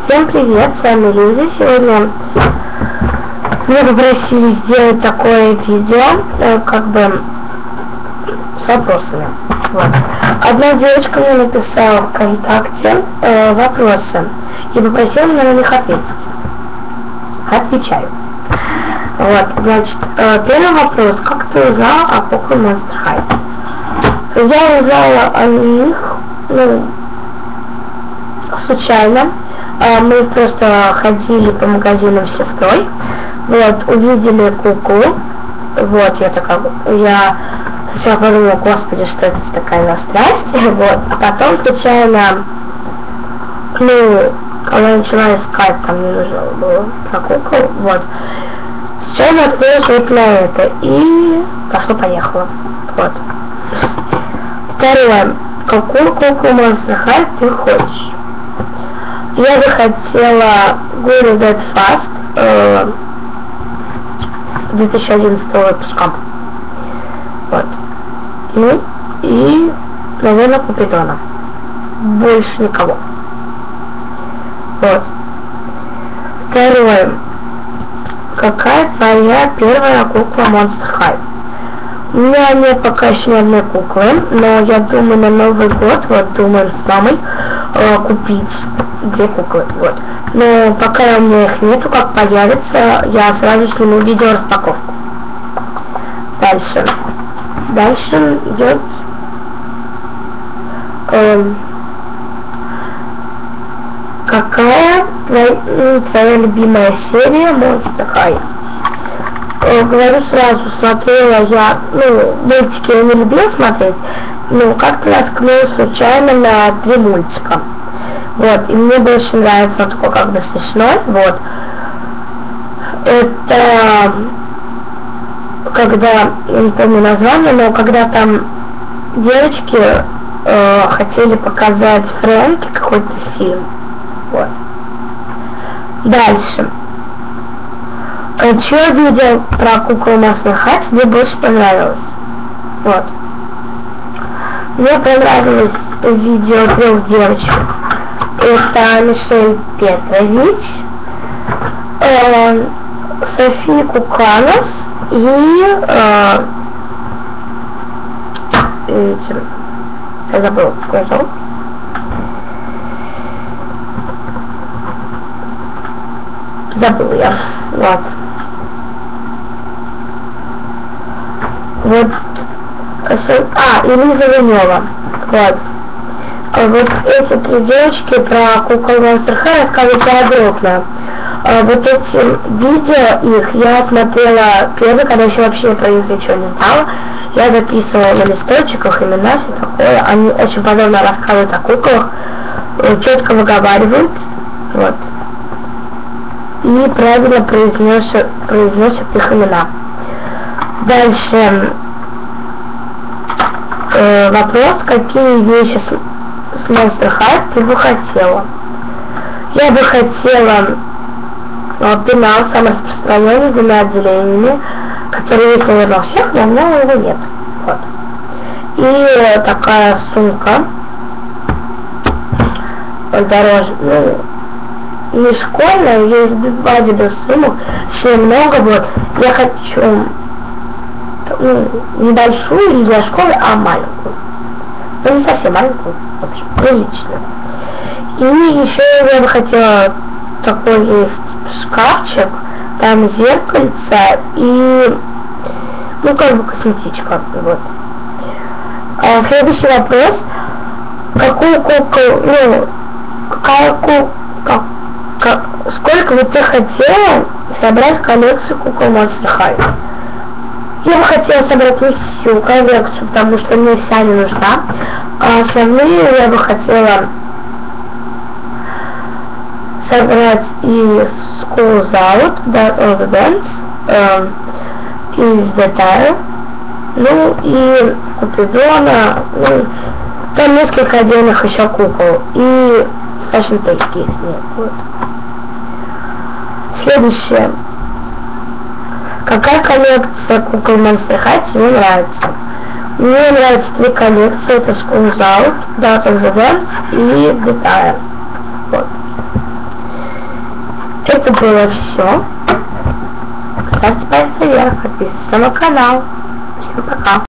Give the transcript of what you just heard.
Всем привет, с вами Лиза. Сегодня меня попросили сделать такое видео, как бы с вопросами. Вот. Одна девочка мне написала в ВКонтакте вопросы и попросила меня на них ответить. Отвечаю. Вот, значит, первый вопрос. Как ты узнала о Pokémon Monster High? Я узнала о них, случайно. Мы просто ходили по магазинам с сестрой, вот, увидели куклу, вот, я сначала подумала, господи, что это такая за страсть, вот, а потом случайно, она начала искать, там мне нужно было про куклу, вот, случайно открылась вот на это, и пошло-поехало, вот. Второе, какую куклу Monster High ты хочешь? Я бы хотела Guru That Fast 2011 выпуска. Вот. Ну и, наверное, Купидона. Больше никого. Вот. Второе. Какая твоя первая кукла Monster High? У меня нет пока еще ни одной куклы, но я думаю на Новый год, вот думаем с мамой купить 2 куклы, вот. Но пока у меня их нету, как появится, я сразу сниму видео распаковку. Дальше идет какая твоя любимая серия Monster High? Говорю сразу, смотрела я, мультики я не любила смотреть, но как-то наткнулась случайно на 3 мультика. Вот, и мне больше нравится, он такой как бы смешной, вот. Это, когда, я не помню название, но когда там девочки хотели показать Фрэнки какой-то фильм, вот. Дальше. Что видео про куклу Monster High мне больше понравилось? Вот. Мне понравилось видео 3 девочек. Это Мишель Петрович, София Куканос и я забыла, какой зовут. Забыла я. Вот. Вот. И Лиза Венева. Вот. Вот эти 3 девочки про кукол Monster High рассказывают подробно. Вот эти видео их я смотрела первый, когда еще вообще про них ничего не знала. Я записывала на листочках имена, все такое. Они очень подробно рассказывают о куклах, четко выговаривают. Вот. И правильно произносят их имена. Дальше вопрос, какие вещи с Monster High ты бы хотела? Я бы хотела пенал, самый распространенный, с 2 отделениями, который есть, наверное, у всех, но у меня его нет. Вот. И такая сумка дороже, не школьная, есть 2 вида сумок, все много, вот. Я хочу небольшую не для школы, а маленькую. Не совсем маленькую, в общем, приличную. И еще я бы хотела, такой есть шкафчик, там зеркальце и, как бы косметичка, вот. Следующий вопрос. Какую куклу, сколько бы ты хотела собрать коллекцию кукол Monster High? Я бы хотела собрать не всю коллекцию, потому что мне вся не нужна. Основные я бы хотела собрать и School's Out, The Dance, из Детайл, и Купидона, там несколько отдельных еще кукол, и Fashion Page есть, нет, вот. Следующее. Какая коллекция кукол Monster High тебе нравится? Мне нравятся 3 коллекции, это School's Out, Date of the Dance и Detire. Вот. Это было все. Ставьте палец вверх, подписывайтесь на мой канал. Всем пока.